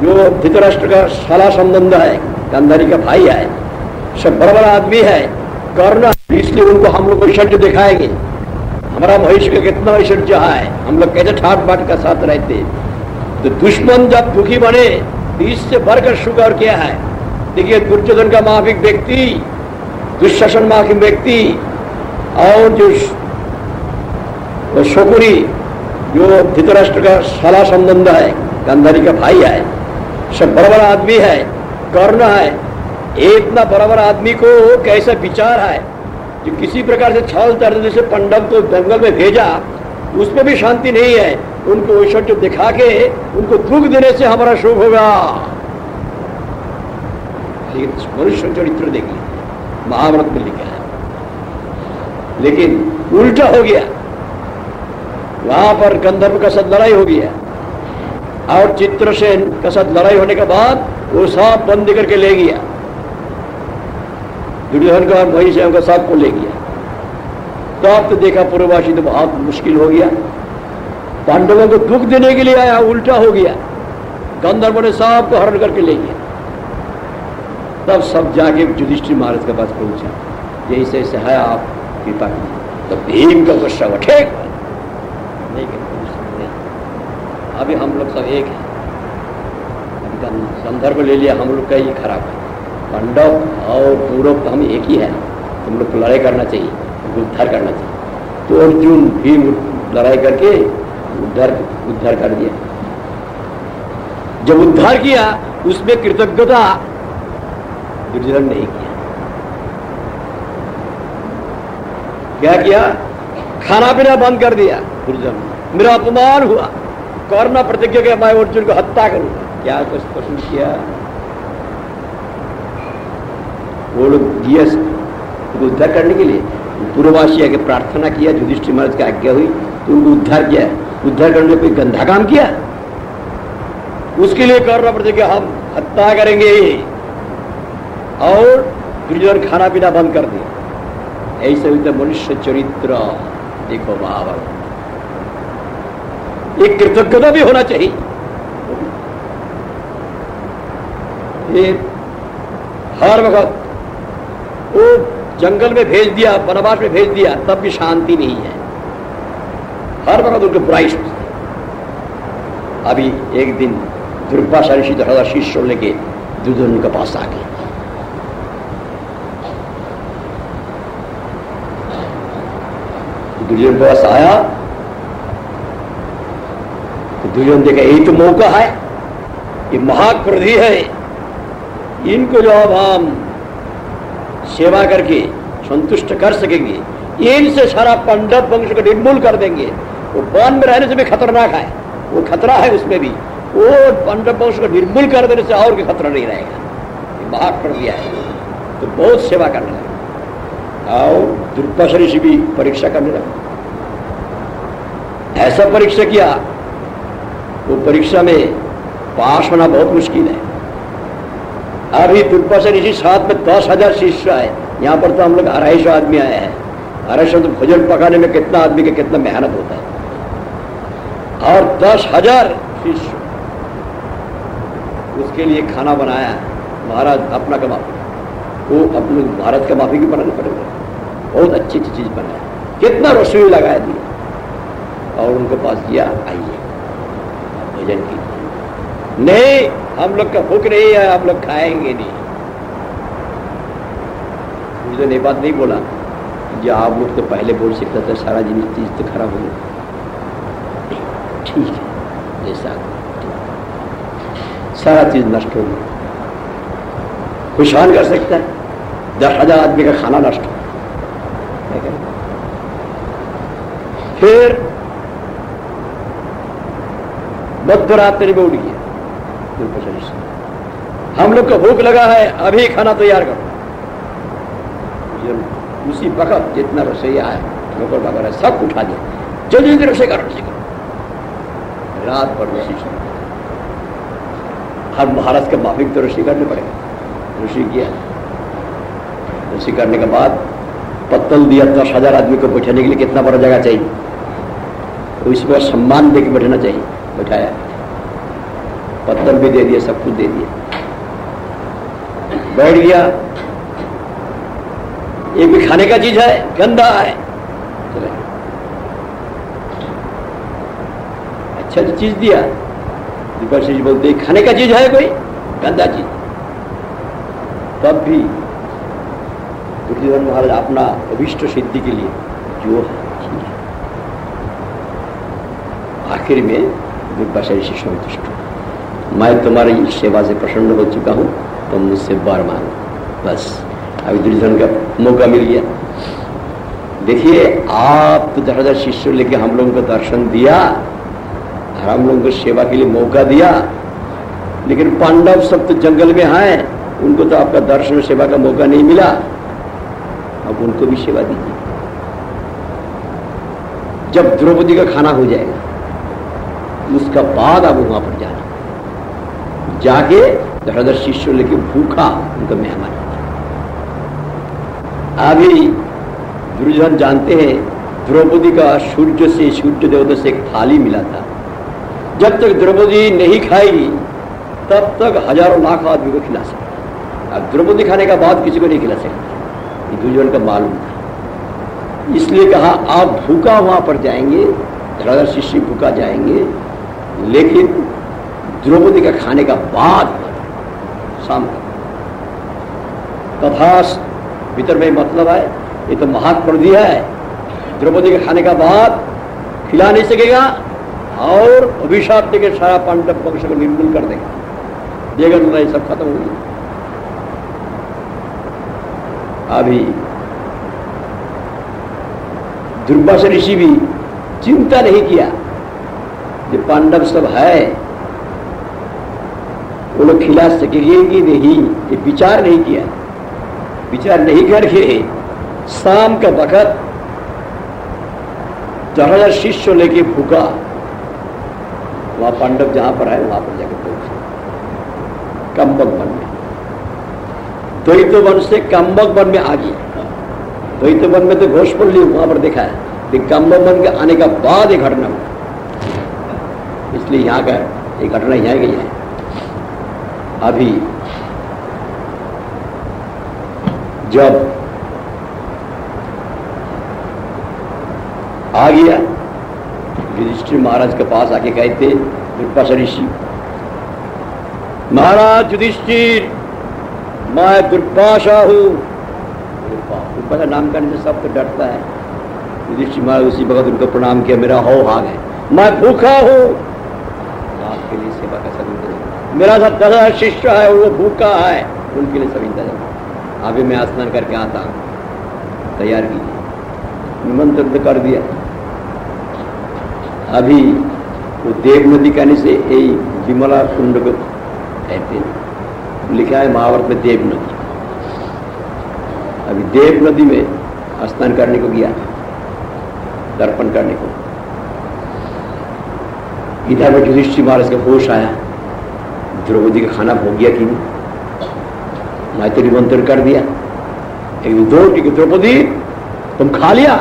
जो धृतराष्ट्र का साला संबंध है, गांधारी का भाई है, सब बड़ा बड़ा आदमी है, कर्ण, इसलिए उनको हम लोग ऐश्वर्य दिखाएंगे। हमारा भविष्य का कितना ऐश्वर्य है, हम लोग कैसे ठाट बाट का साथ रहते। तो दुश्मन जब दुखी बने तो इससे बढ़कर सुख और क्या है। देखिए दुर्योधन का माफिक व्यक्ति, दुशासन माफिक व्यक्ति, और जो शकुनी जो धृतराष्ट्र का साला संबंध है, गांधारी का भाई है, सब बड़ा बड़ा आदमी है, कर्ण है, इतना बड़ा बड़ा आदमी को कैसा विचार है जो किसी प्रकार से छल तर्ज से पंडव को जंगल में भेजा, उसमें भी शांति नहीं है। उनको ऐश्वर्य दिखा के उनको दुख देने से हमारा सुख होगा। लेकिन मनुष्य चरित्र देखिए महाभारत में लिखा है, लेकिन उल्टा हो गया। वहां पर गंधर्व का साथ लड़ाई हो गया और चित्रसेन का साथ लड़ाई होने के बाद वो सांप बंद करके ले गया, दुर्योधन का महिषासुर का सांप को ले गया। तो अब तो देखा पूर्ववासी तो बहुत मुश्किल हो गया, पांडवों को दुख देने के लिए आया, उल्टा हो गया, गंधर्व ने सांप को हरण करके ले गया। तब सब जाके युधिष्ठिर महाराज के पास पहुंचा, जैसे ऐसे है आप कृपा कीजिए। तो भीम का गुस्सा हुआ, ठीक नहीं, अभी हम लोग सब एक है, संदर्भ ले लिया, हम लोग का ही खराब है, पांडव और कौरव हम एक ही है, तुम लोग को लड़ाई करना चाहिए, उद्धार करना चाहिए। तो अर्जुन भीम लड़ाई करके उद्धार कर दिया। जब उद्धार किया उसमें कृतज्ञता दुर्योधन नहीं किया। क्या किया? खाना पीना बंद कर दिया दुर्योधन, मेरा अपमान हुआ, करना प्रतिज्ञा किया मैं अर्जुन को हत्या करूंगा। क्या कुछ पसंद किया? वो लोग दिया उद्धार करने के लिए पूर्ववासी आके प्रार्थना किया, युधिष्ठिर महाराज की आज्ञा हुई तो उनको उद्धार किया। उद्धार करने कोई गंदा काम किया? उसके लिए करना प्रतिज्ञा हम हत्या करेंगे, और दुर्योधन खाना पीना बंद कर दिया। ऐसे होता मनुष्य चरित्र। देखो महाभारत, एक कृतज्ञता भी होना चाहिए। हर वक्त वो जंगल में भेज दिया, वनवास में भेज दिया, तब भी शांति नहीं है, हर वक्त उनके बुराई सोचते। अभी एक दिन दुर्वासा ऋषि 10,000 शिष्य लेके दुर्योधन के पास आ गए। दुर्योधन के पास आया तो दुर्योधन देखा यही तो मौका है, ये महाक्रोधी है, इनको जो अब हम सेवा करके संतुष्ट कर सकेंगे, इनसे सारा पांडव वंश को निर्मूल कर देंगे। वो वन में रहने से भी खतरनाक है, वो खतरा है उसमें भी, वो पांडव वंश को निर्मूल कर देने से और भी खतरा नहीं रहेगा। ये महाक कर दिया है, तो बहुत सेवा करने लगा। और दुर्वासा ऋषि भी परीक्षा करने लगा। ऐसा परीक्षा किया, वो परीक्षा में पास होना बहुत मुश्किल है। अभी दुर्वासा ऋषि साथ में 10,000 शिष्य है, यहाँ पर तो हम लोग 250 आदमी आए हैं। 250 तो भोजन पकाने में कितना आदमी का कितना मेहनत होता है, और 10,000 शिष्य, उसके लिए खाना बनाया महाराज अपना का माफी, वो अपने भारत का माफी भी बनाना पड़ेगा। बहुत अच्छी अच्छी चीज बनाया, कितना रसोई लगाया दिया, और उनके पास दिया, आइए भोजन की। नहीं, हम लोग का भूख नहीं है, हम लोग खाएंगे नहीं। मुझे ये बात नहीं बोला जो आप लोग तो पहले बोल सकते थे, सारा चीज तो खराब हो गई। ठीक है, जैसा सारा चीज नष्ट हो गई, खुशहाल कर सकता है। 10,000 आदमी का खाना नष्ट हो। फिर मध्यरात्रि में उठ गया, हम लोग को भूख लगा है, अभी खाना तैयार करो। उसी वक्त जितना रसोईया है, नौकर वगैरह सब उठा दिया, जल्दी जल्दी रसोई करो, रसोई करो। रात भर रसोई शुरू, हर महाराज के माफिक तो रसोई करने पड़ेगा। रसोई किया, रसोई करने के बाद पत्तल दिया, 10,000 आदमी को बैठाने के लिए कितना बड़ा जगह चाहिए, तो इसमें सम्मान देकर बैठना चाहिए। बैठाया, पत्थर भी दे दिया, सब कुछ दे दिया, बैठ गया। एक भी खाने का चीज है, गंदा है, चले अच्छा जो चीज दिया। जी बोलते खाने का चीज है कोई गंदा चीज, तब भी दुर्योधन महाराज अपना अभिष्ट सिद्धि के लिए जो है ठीक है। आखिर में दुर्वासा ऋषि संतुष्ट, मैं तुम्हारी सेवा से प्रसन्न हो चुका हूं, तुम मुझसे वर मांगो। बस अभी दुर्योधन का मौका मिल गया। देखिए आप तो जरा शिष्य लेके हम लोगों को दर्शन दिया, हम लोगों को सेवा के लिए मौका दिया, लेकिन पांडव सब तो जंगल में हैं, उनको तो आपका दर्शन सेवा का मौका नहीं मिला। अब उनको भी सेवा दीजिए। जब द्रौपदी का खाना हो जाएगा उसका बाद आप वहां पर जाना, जाके धड़धड़ शिष्य लेके भूखा उनका मेहमान। अभी दुर्योधन जानते हैं द्रौपदी का सूर्य से, सूर्य देवता से एक थाली मिला था। जब तक द्रौपदी नहीं खाएगी तब तक हजारों लाख आदमी को खिला सकता, अब द्रौपदी खाने का बाद किसी को नहीं खिला सकता। ये दुर्योधन का मालूम था, इसलिए कहा आप भूखा वहां पर जाएंगे, धड़धड़ शिष्य भूखा जाएंगे, लेकिन द्रौपदी का खाने का बाद शाम का तथास भीतर में मतलब है। ये तो महाक्रोधी है, द्रौपदी के खाने का बाद खिला नहीं सकेगा और अभिशाप देकर सारा पांडव वंश को निर्मूल कर देगा, देगा लड़ाई सब खत्म हो गई। अभी दुर्वासा ऋषि भी चिंता नहीं किया, जो पांडव सब है वो लोग खिला सकेंगे कि नहीं, ये विचार नहीं किया। विचार नहीं करके शाम का वक्त जहां शिष्य लेके भूखा वहां पांडव जहां पर है वहां पर जाकर पहुंचे कम्बक वन में। द्वैत वन से कम्बक वन में आ गया। द्वैत वन में तो घोषपल्ली वहां पर देखा है, लेकिन कम्बक वन के आने का बाद एक घटना हुआ, इसलिए यहां का एक घटना यहां गई है। अभी जब आ गया युधिष्ठिर महाराज के पास आके कहते दुर्वासा ऋषि, महाराज युधिष्ठिर मैं दुर्वासा हूं। दुर्वासा नाम करने से सब तो डरता है। युधिष्ठिर महाराज उसी वक्त उनको प्रणाम किया, मेरा हो हाग है, मैं भूखा हूं, आपके लिए सेवा का सब इंतजाम, मेरा सब 10,000 शिष्य है वो भूखा है, उनके लिए सब इंतजाम। अभी मैं स्नान करके आता हूं, तैयार कीजिए। निमंत्रण कर दिया। अभी वो देव नदी कहने से यही विमला कुंड को कहते हैं, लिखा है महाभारत में देव नदी। अभी देव नदी में स्नान करने को गया, दर्पण करने को। इधर में युधिष्ठिर महाराज का होश आया, द्रौपदी का खाना हो गया कि नहीं। मैं तो निमंत्रण कर दिया, एक दो कि द्रौपदी तुम खा लिया,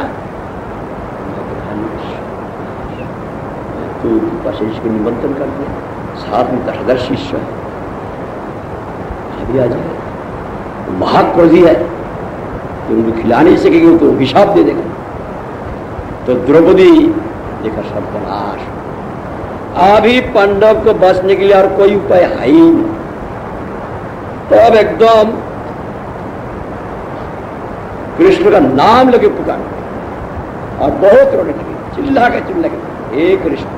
तो शिष्य को निमंत्रण कर दिया, साथ में 10,000 शिष्य है, अभी आ जाए। महाक्रोधी है कि उनको खिला नहीं सकेंगे तो अभिशाप दे देगा। तो द्रौपदी देखा सब नाश। अभी पांडव को बचने के लिए और कोई उपाय है ही नहीं। तो अब एकदम कृष्ण का नाम लगे पुकार और बहुत रोने लगे, चिल्ला के हे कृष्ण,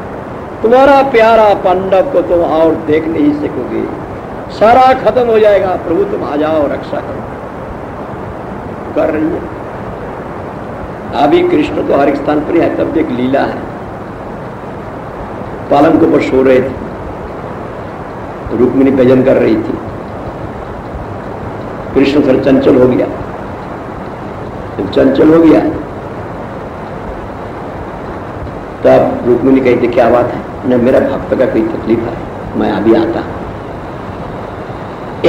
तुम्हारा प्यारा पांडव को तुम और देख नहीं सकोगे, सारा खत्म हो जाएगा, प्रभु तुम आ जाओ रक्षा करो। कर रही है। अभी कृष्ण तो हर एक स्थान पर है, तब एक लीला है। पालन के ऊपर सो रहे थे, रुक्मिणी भजन कर रही थी। कृष्ण फिर चंचल हो गया, जब चंचल हो गया तब रुक्मिणी कहती क्या बात है, न मेरा भक्त का कोई तकलीफ है, मैं अभी आता।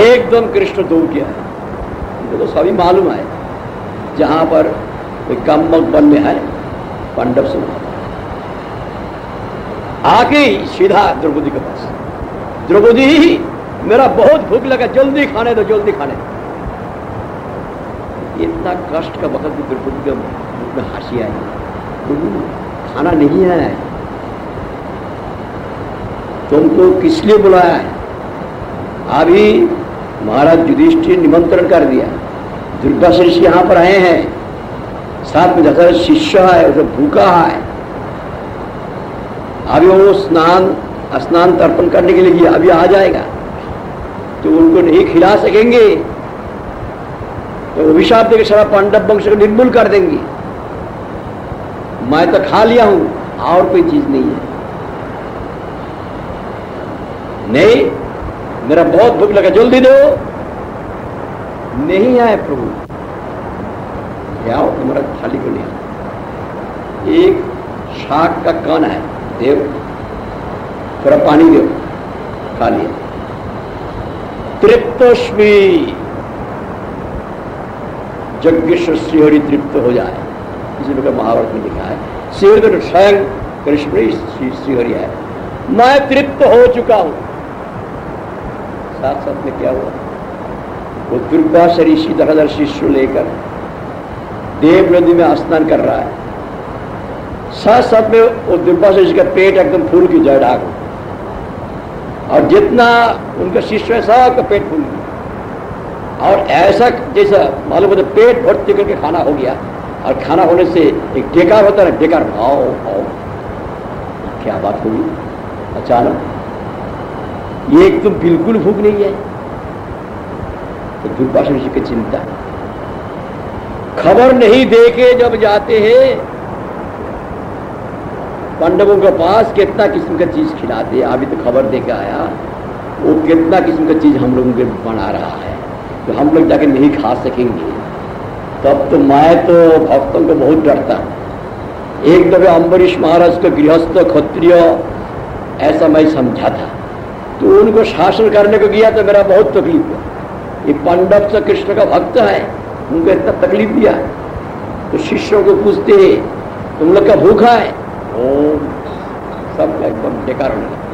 एकदम कृष्ण दौड़ गया। इनको तो सभी मालूम है, जहां पर कम्बक वन में है पांडव से आके ही सीधा द्रौपदी के पास द्रौपदी मेरा बहुत भूख लगा, जल्दी खाने दो, जल्दी खाने दो। इतना कष्ट का वक्त द्रौपदी के मुख में हंसी आई, प्रभु खाना नहीं है, तुमको किस लिए बुलाया है? अभी महाराज युधिष्ठिर निमंत्रण कर दिया, दुर्वासा ऋषि यहाँ पर आए हैं, साथ में 10,000 शिष्य है, उसे भूखा है। अभी वो स्नान तर्पण करने के लिए अभी आ जाएगा, तो उनको नहीं खिला सकेंगे तो अभिशाप देकर सारा पांडव वंश को निर्मूल कर देंगे। मैं तो खा लिया हूं, और कोई चीज नहीं है। नहीं, मेरा बहुत भूख लगा, जल्दी दो। नहीं आए प्रभु, आओ, तुम्हारा थाली को नहीं आया। एक शाक का कण है, देव थोड़ा पानी दो, खा लिया। तृप्तोष्मी, यज्ञेश्वर श्रीहरि तृप्त हो जाए, इसी प्रकार महाभारत में लिखा है। श्रीहरि स्वयं कृष्ण श्रीहरि है, मैं तृप्त हो चुका हूं। साथ साथ में क्या हुआ, वो दुर्वासा ऋषि 10,000 शिष्य लेकर देव नदी में स्नान कर रहा है। साथ साथ में वो दुर्वासा ऋषि का पेट एकदम फूल की जड़ आग, और जितना उनका शिष्य है सबका पेट फूल गया। और ऐसा जैसा मालूम होता पेट भर्ती करके खाना हो गया, और खाना होने से एक डेकार होता है, डेकार आओ आओ, क्या बात होगी अचानक, ये एकदम बिल्कुल भूख नहीं है। तो दुर्वासा ऋषि की चिंता, खबर नहीं देके जब जाते हैं पांडवों के पास, कितना किस्म का चीज खिलाते, अभी तो खबर देके आया वो कितना किस्म का चीज हम लोगों के बना रहा है, तो हम लोग जाके नहीं खा सकेंगे। तब तो मैं तो भक्तों को बहुत डरता हूं। एक दफे अम्बरीश महाराज का गृहस्थ क्षत्रिय ऐसा मैं समझा था, तो उनको शासन करने को गया तो मेरा बहुत तकलीफ हुआ। ये पांडव से कृष्ण का भक्त है, उनको इतना तकलीफ दिया। तो शिष्यों को पूछते हैं तुम लोग का भूखा है, ओ सब एकदम बेकार होने लगा।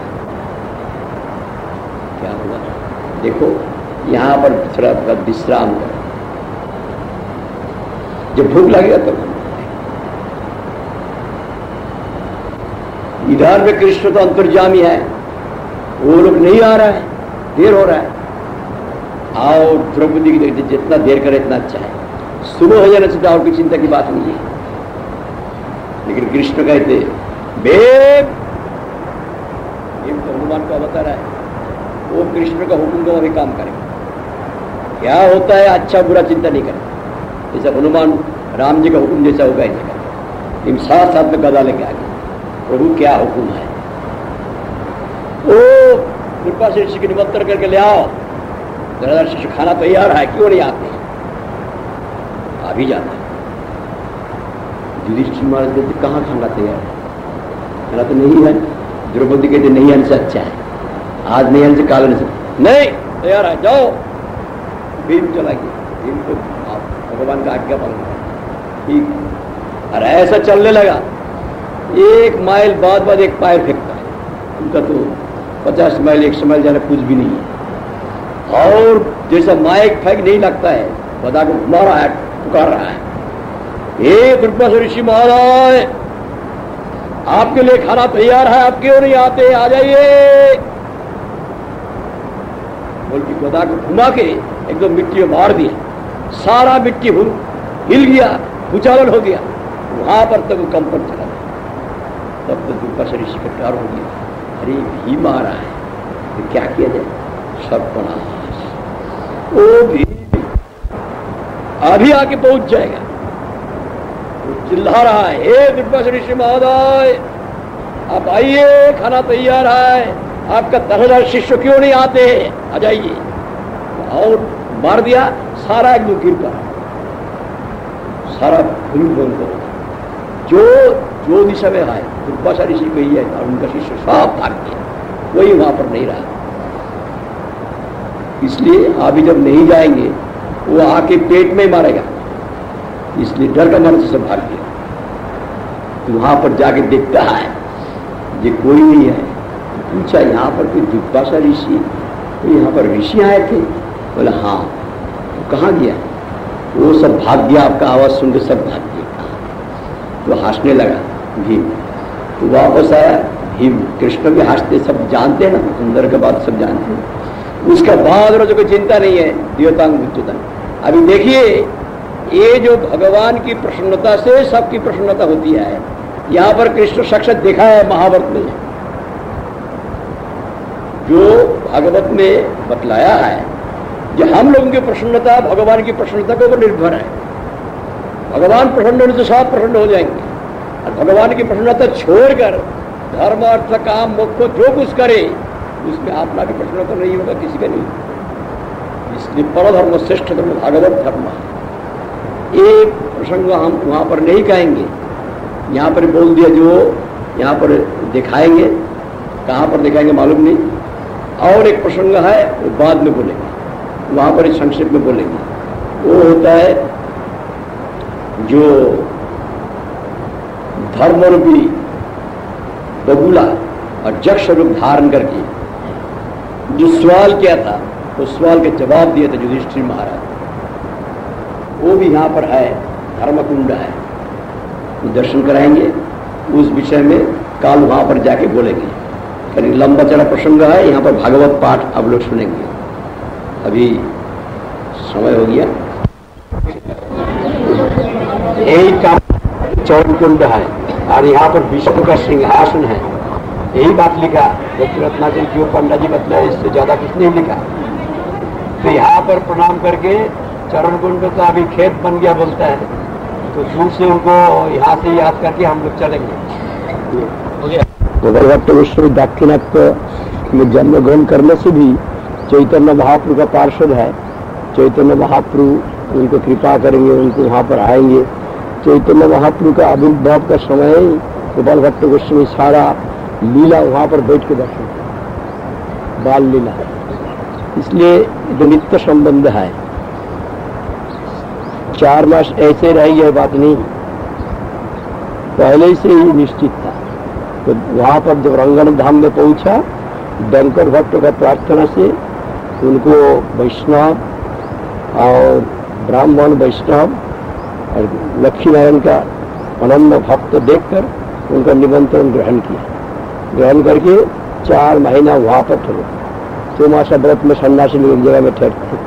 क्या हुआ देखो, यहां पर थोड़ा विश्राम करो, जब भूख लगेगा तो इधर में कृष्ण तो अंतर्यामी है, वो लोग नहीं आ रहा है, देर हो रहा है। आओ द्रौपदी की जितना देर करे इतना अच्छा है, सुबह हो जाना चाहिए, और कोई चिंता की बात नहीं है। लेकिन कृष्ण कहते बेब, ये तो हनुमान का अवतार है, वो कृष्ण का हुक्म को अभी काम करेगा। क्या होता है अच्छा बुरा चिंता नहीं करता, जैसा हनुमान राम जी का हुक्म जैसा होगा ऐसा करेगा। इन साथ साथ में गदा लेके आगे, प्रभु क्या हुक्म है। ओ दुर्वासा ऋषि की निमंत्रण करके ले आओ, 10,000 शिष्य खाना तैयार है, क्यों नहीं आते? अभी जाता है। युधिष्ठिर महाराज कहते कहाँ खाना तैयार है, खाना तो नहीं है। द्रौपदी कहते नहीं आने से अच्छा है, आज नहीं आने से काल आने से नहीं, तैयार है, जाओ। भीम चला गया, भीम को भगवान का आज्ञा पालन ठीक, और ऐसा चलने लगा। 1 माइल बाद एक पैर फेंकता है, उनका तो 50 माइल 100 माइल जाना कुछ भी नहीं है। और जैसा माइक फेंक नहीं लगता है, बदा को घुमा रहा है, पुकार रहा है, हे दुर्वासा ऋषि महाराज आपके लिए खाना तैयार है, आप क्यों नहीं आते, आ जाइए। बोल की गदा को घुमा के एकदम मिट्टी में मार दिया, सारा मिट्टी हिल गया, भूचालन हो गया, वहां पर तक कंपन चला गया। तब तो दुर्वासा ऋषि का डर हो गया, अरे भीम आ रहा है, तो क्या किया जाए, सर्वनाश, ओ भीम अभी आके पहुंच जाएगा। वो चिल्ला रहा है, हे दुर्वासा ऋषि महोदय आप आइए, खाना तैयार है, आपका 10,000 शिष्य क्यों नहीं आते, आ जाइए। और मार दिया, सारा एकदम गिर पड़ा, सारा भूल बंद हो। जो दिशा में आए दुर्वासा ऋषि गई है और उनका शिष्य सब भाग गया, कोई वहां पर नहीं रहा। इसलिए अभी जब नहीं जाएंगे वो आके पेट में मारेगा, इसलिए डर का मारे से भाग गया। तो वहां पर जाके देखता है ये कोई नहीं है, पूछा यहाँ पर कोई दुर्वासा ऋषि, तो यहाँ पर ऋषि आए थे? बोला हाँ। तो कहाँ गया? वो सब भाग गया, आपका आवाज़ सुन के सब भाग गया। तो हंसने लगा भीम। तो वापस आया भीम, कृष्ण भी हंसते, सब जानते हैं ना, अंदर के बात सब जानते हैं। उसका बाद रोज कोई चिंता नहीं है, देवतांग बुद्धतांग। अभी देखिए, ये जो भगवान की प्रसन्नता से सबकी प्रसन्नता होती है, यहाँ पर कृष्ण साक्षात देखा है महाभारत में, जो भागवत में बतलाया है, जो हम लोगों की प्रसन्नता भगवान की प्रसन्नता के ऊपर निर्भर है। भगवान प्रसन्न होने से सब प्रसन्न हो जाएंगे, और भगवान की प्रसन्नता छोड़कर धर्म अर्थ काम मोक्ष को जो कुछ करे उसमें अपना भी प्रसन्नता नहीं होगा, किसी का नहीं। इसलिए परधर्म श्रेष्ठ धर्म भागवत धर्म। एक प्रसंग हम वहाँ पर नहीं कहेंगे, यहाँ पर बोल दिया, जो यहाँ पर दिखाएंगे, कहाँ पर दिखाएंगे मालूम नहीं। और एक प्रसंग है वो बाद में बोलेंगे, वहाँ पर संक्षेप में बोलेंगे। वो होता है जो धर्म रूपी बगुला और जक्ष रूप धारण करके जो सवाल किया था, उस सवाल के जवाब दिए थे युधिष्ठिर महाराज, वो भी यहाँ पर है, धर्मकुंड है। दर्शन कराएंगे, उस विषय में काल वहाँ पर जाके बोलेंगे। कहीं लंबा चला प्रसंग है, यहाँ पर भागवत पाठ आप लोग सुनेंगे। अभी समय हो गया। यही काम चरण कुंड है, और यहाँ पर विष्णु का सिंहासन है। यही बात लिखा रत्नाचल क्यों पंडा जी बतलाए, इससे ज्यादा कुछ नहीं लिखा। तो यहाँ पर प्रणाम करके चरण कुंड तो अभी खेत बन गया बोलता है, तो दूर से उनको यहाँ से याद करके हम लोग चलेंगे। भगवत विष्णु दाक्षिणात्य में जन्म ग्रहण करने से भी चैतन्य महाप्रभु का पार्षद है। चैतन्य महाप्रभु उनको कृपा करेंगे, उनको वहाँ पर आएंगे। चैतन्य महाप्रभु का आविर्भाव का समय गोपाल भट्ट गोस्वामी सारा लीला वहाँ पर बैठ के दर्शन, बाल लीला, इसलिए जो नित्य संबंध है। 4 मास ऐसे रही है बात नहीं, पहले से ही निश्चित था। तो वहाँ पर जब रंगन धाम में पहुंचा, डंकर भट्ट का प्रार्थना से उनको वैष्णव और ब्राह्मण वैष्णव और लक्ष्मी नारायण का अनन्य भक्त देखकर उनका निमंत्रण ग्रहण किया। ग्रहण करके 4 महीना वहाँ पर ठहरे। 2 मास व्रत में सन्यासी लोग एक जगह में ठहरते।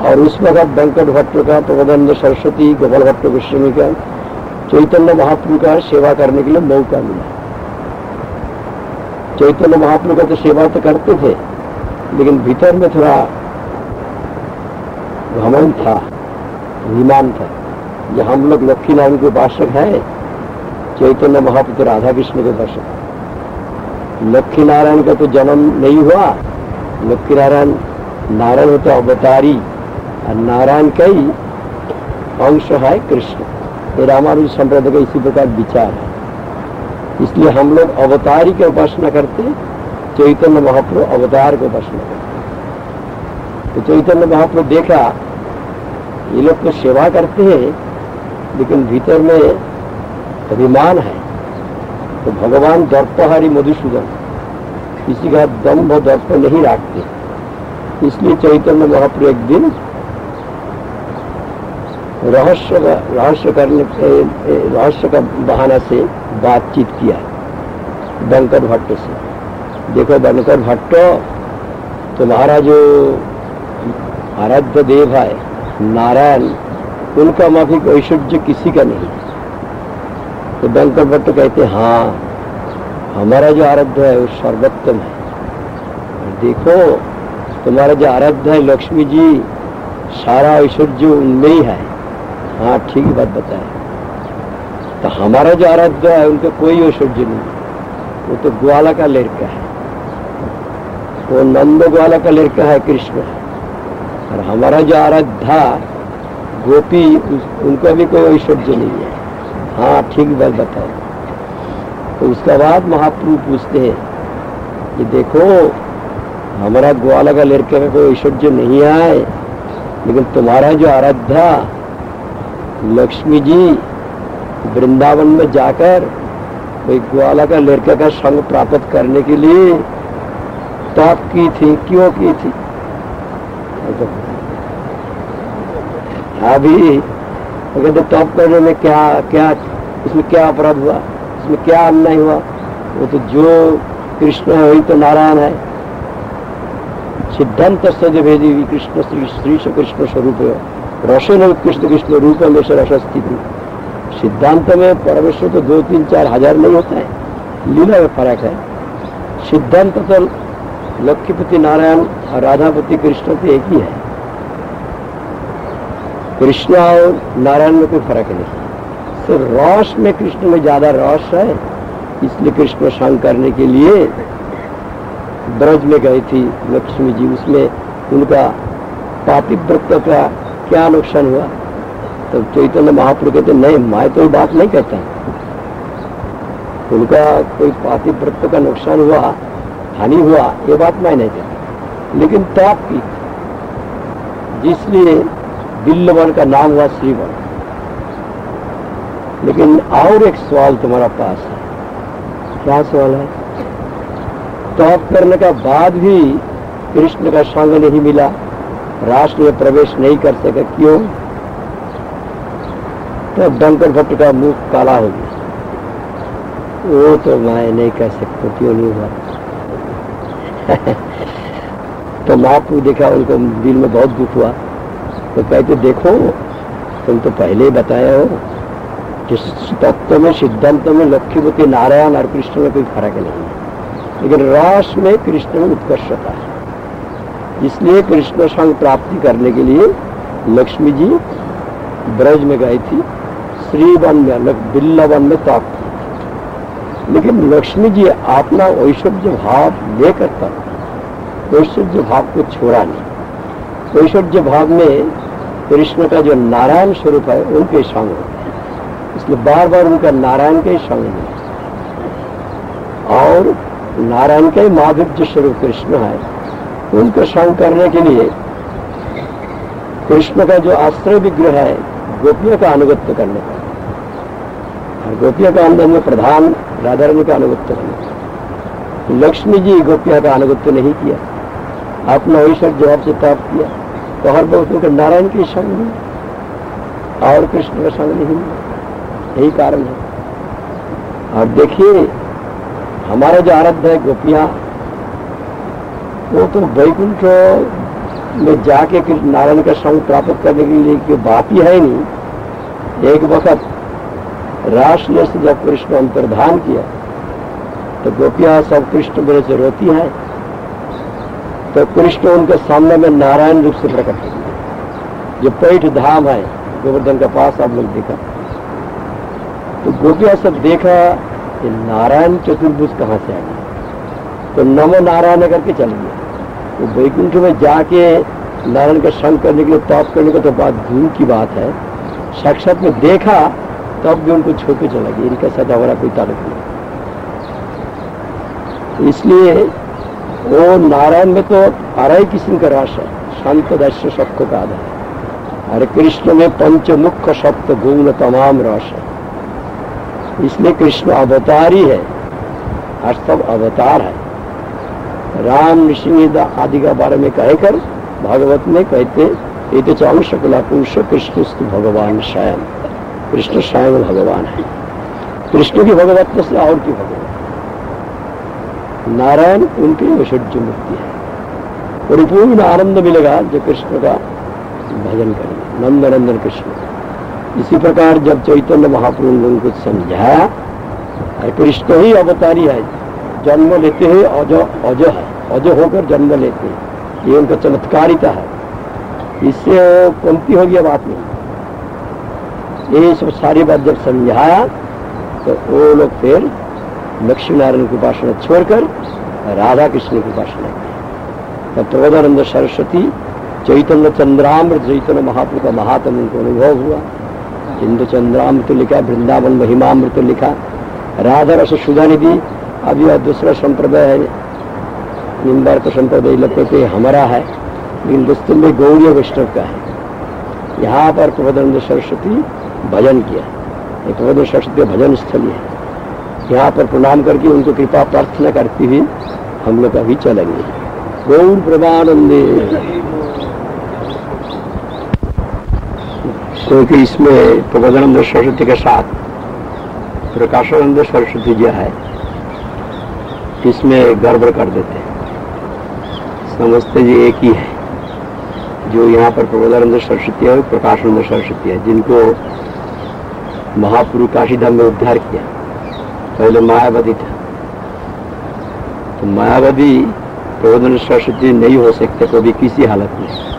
और उस वक्त वेंकट भट्ट का, प्रबोधानंद सरस्वती, गोपाल भट्ट गोस्वामी का, चैतन्य महाप्रभु का सेवा करने के लिए मौका मिला। चैतन्य महाप्रभु का तो सेवा तो करते थे, लेकिन भीतर में थोड़ा घमंड था, अभिमान था। जो हम लोग लक्ष्मी नारायण के उपासक है, चैतन्य महाप्रभु राधा कृष्ण के उपासक। लक्ष्मी नारायण का तो जन्म नहीं हुआ। लक्ष्मी नारायण, नारायण होते अवतारी, और नारायण का ही अंश है कृष्ण। ये रामानुज संप्रदाय का इसी प्रकार विचार है। इसलिए हम लोग अवतारी की उपासना करते, चैतन्य महाप्रभु अवतार की उपासना करते। तो चैतन्य महाप्रभु देखा ये लोग तो सेवा करते हैं, लेकिन भीतर में अभिमान है। तो भगवान दर्पहारी मधुसूदन, किसी का दम्भ दर्प नहीं रखते। इसलिए चैतन्य महाप्रभु एक दिन रहस्य का बहाना से बातचीत किया वेंकट भट्ट से। देखो वेंकट भट्ट, तुम्हारा जो आराध्य देव है नारायण, उनका माफिक ऐश्वर्य किसी का नहीं। तो वेंकट भट्ट कहते हाँ, हमारा जो आराध्य है वो सर्वोत्तम है। देखो तुम्हारा जो आराध्य है लक्ष्मी जी, सारा ऐश्वर्य उनमें ही है। हाँ ठीक बात बताए। तो हमारा जो आराध्य है उनका कोई ऐश्वर्य नहीं, वो तो ग्वाला का लड़का है, वो नंद ग्वाला का लड़का है कृष्ण। और हमारा जो आराध्या गोपी, उनका भी कोई ऐश्वर्य नहीं है। हाँ ठीक बात बताए। तो उसके बाद महाप्रभु पूछते हैं कि देखो हमारा ग्वाला का लड़के में कोई ऐश्वर्य नहीं आए, लेकिन तुम्हारा जो आराध्या लक्ष्मी जी वृंदावन में जाकर कोई ग्वाला का लड़का का संग प्राप्त करने के लिए तप की थी, क्यों की थी? अभी कहते तप करने में क्या क्या, इसमें क्या अपराध हुआ, इसमें क्या अन्याय हुआ? वो तो जो कृष्ण है वही तो नारायण है। सिद्धांत से भेदी कृष्ण श्री से कृष्ण स्वरूप रसोन उत्कृष्ट कृष्ण रूप में से रस स्थिति। सिद्धांत में परमेश्वर तो 2, 3, 4 हजार नहीं होता है, लीला में फर्क है। सिद्धांत तो लक्ष्मीपति नारायण और राधापति कृष्ण तो एक ही है। कृष्ण और नारायण में कोई फर्क नहीं। तो रस में कृष्ण में ज्यादा रस है, इसलिए कृष्ण संग करने के लिए ब्रज में गई थी लक्ष्मी जी। उसमें उनका पातिव्रत्य का क्या नुकसान हुआ? तो चैतन्य महाप्रभु कहते नहीं, मैं तो बात नहीं कहता, उनका कोई पातिव्रत्य का नुकसान हुआ, हानि हुआ, ये बात मैं नहीं कहता। लेकिन ताप की, जिसलिए बिल्लवन का नाम हुआ श्रीवन। लेकिन और एक सवाल तुम्हारा पास है। क्या सवाल है? तप करने का बाद भी कृष्ण का संग नहीं मिला, राष्ट्र में प्रवेश नहीं कर सके, क्यों? तो डंकर भट्ट का मुख काला हो गया। वो तो मैं नहीं कह सकता क्यों नहीं हुआ। तो महाप्रभु देखा, उनको दिल में बहुत दुख हुआ। तो कहते देखो, तुम तो पहले ही बताया हो कि तत्व में सिद्धांत में लक्ष्मीपति नारायण और कृष्ण में कोई फर्क नहीं है, लेकिन रस में कृष्ण में उत्कर्षता है। इसलिए कृष्ण संग प्राप्ति करने के लिए लक्ष्मी जी ब्रज में गई थी, श्रीवन में बिल्लवन में तप की। लेकिन लक्ष्मी जी अपना ऐश्वर्य भाव लेकर तक ऐश्वर्य भाव को छोड़ा नहीं। ऐश्वर्य भाव में कृष्ण का जो नारायण स्वरूप है उनके संग होते हैं, इसलिए बार बार उनका नारायण के संग नहीं। और नारायण के माधुर्य स्वरूप कृष्ण है, उनको संग करने के लिए कृष्ण का जो आश्रय विग्रह है गोपियों का अनुगत्य करने का, और गोपियों का अंदर में प्रधान राधा रानी का अनुगत्य करने का। लक्ष्मी जी गोपियों का अनुगत्य नहीं किया, अपना ईश्वर जवाब से प्राप्त किया, तो हर बहुत उनके नारायण के संग नहीं और कृष्ण का संग नहीं मिला। यही कारण है। और देखिए, हमारा जो आराध्य है गोपियां, वो तो वैकुंठ में जाके नारायण का संग प्राप्त करने के लिए कोई बात ही है नहीं। एक वक्त रासलीला से जब कृष्ण अंतर्धान किया तो गोपियां सब कृष्ण मेरे से रोती हैं, तो कृष्ण उनके सामने में नारायण रूप से प्रकट हो। जो पैठ धाम है गोवर्धन के पास, आप लोग देखा, तो गोपियां सब देखा कि नारायण चतुर्भुज कहाँ से आ गया, तो नमो नारायण करके चल गया। तो वैकुंठ में जाके नारायण का संग करने के लिए तप करने का तो बात दूर की बात है, साक्षात में देखा तब भी उनको छोड़ के चला गया। इनका साथ हमारा कोई ताल्लुक नहीं। इसलिए वो नारायण में तो अरय किस्म का रस है, शांत दस्य सबको का आधार। अरे कृष्ण में पंचमुख सप्त गुण तमाम रस है। इसलिए कृष्ण अवतार ही है, और सब अवतार है। राम नृसिंह आदि का बारे में कहकर भागवत में कहते ये तो चाऊ शकला पुरुष कृष्ण भगवान स्वयं, कृष्ण स्वयं भगवान है। कृष्ण की भगवत से और की भगवान, नारायण उनकी ऐश्वर्य मुक्ति है। परिपूर्ण आनंद मिलेगा जो कृष्ण का भजन करेंगे, नंद नंदन कृष्ण। इसी प्रकार जब चैतन्य महाप्रभु ने उनको समझाया, और कृष्ण ही अवतारी है, जन्म लेते हैं अजो है, अजो होकर जन्म लेते हैं, ये उनका चमत्कारिता है। इससे कमती हो गया बात नहीं। ये सब सारी बात जब समझाया तो वो लोग फिर लक्ष्मी नारायण की उपासना छोड़कर राधा कृष्ण की उपासना की। तब प्रबोधानंद सरस्वती चैतन्य चंद्रामृत चैतन्य महाप्रभु का महात्म उनको अनुभव हुआ। हिंदू चंद्रामृत लिखा, वृंदावन महिमामृत लिखा, राधा रस सुधा निधि। अभी यह दूसरा संप्रदाय है, निम्बार का संप्रदाय लगते थे हमारा है, लेकिन हिंदुस्तान में गौड़ीय वैष्णव का है। यहाँ पर प्रबोधानंद सरस्वती भजन किया, ये प्रबोधानंद सरस्वती भजन स्थली है। यहाँ पर प्रणाम करके उनको कृपा प्रार्थना करते हुए हम लोग अभी चलेंगे। गौर प्रमानंदे। क्योंकि इसमें प्रबोधानंद सरस्वती के साथ प्रकाशानंद सरस्वती जी है, इसमें गड़बड़ कर देते हैं, समझते जी एक ही है। जो यहाँ पर प्रबोधानंद सरस्वती है, प्रकाशानंद सरस्वती है, जिनको महापुरुष काशीधाम में उद्धार किया। पहले मायावादी था, तो मायावादी प्रबोधानंद सरस्वती नहीं हो सकते कभी किसी हालत में।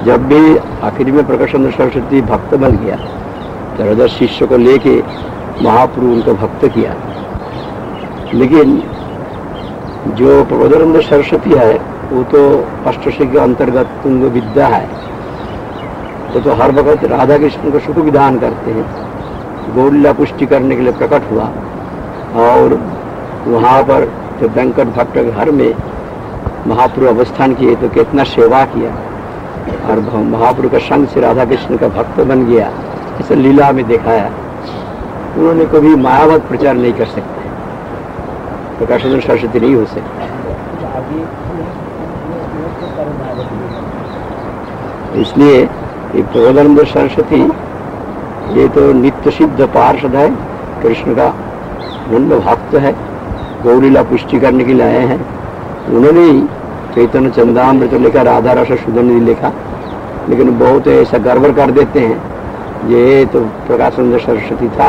जब भी आखिर में प्रकाशानंद सरस्वती भक्त बन गया, तो 10 शिष्य को लेके महापुरुष उनको भक्त किया। लेकिन जो प्रबोधानंद सरस्वती है वो तो अष्टसिद्धि के अंतर्गत तुंग विद्या है, वो तो हर वक्त राधा कृष्ण को सुख विधान करते हैं। गौरलीला पुष्टि करने के लिए प्रकट हुआ और वहाँ पर जब वेंकट भट्ट के घर में महाप्रभु अवस्थान किए तो कितना सेवा किया और महाप्रभु का संग से राधा कृष्ण का भक्त बन गया, ऐसा लीला में दिखाया। उन्होंने कभी मायावत प्रचार नहीं कर सकते, प्रकाशानंद सरस्वती नहीं हो सकते। इसलिए ये प्रबोधानंद सरस्वती ये तो नित्य सिद्ध पार्षद है, कृष्ण का नंद भक्त है, गौरीला पुष्टि करने के लिए आए हैं। उन्होंने ही चैतन्य चंद्रामृत लिखा, राधा रस सुधन लिखा, लेकिन बहुत ऐसा गड़बड़ कर देते हैं। ये तो प्रकाशानंद सरस्वती था,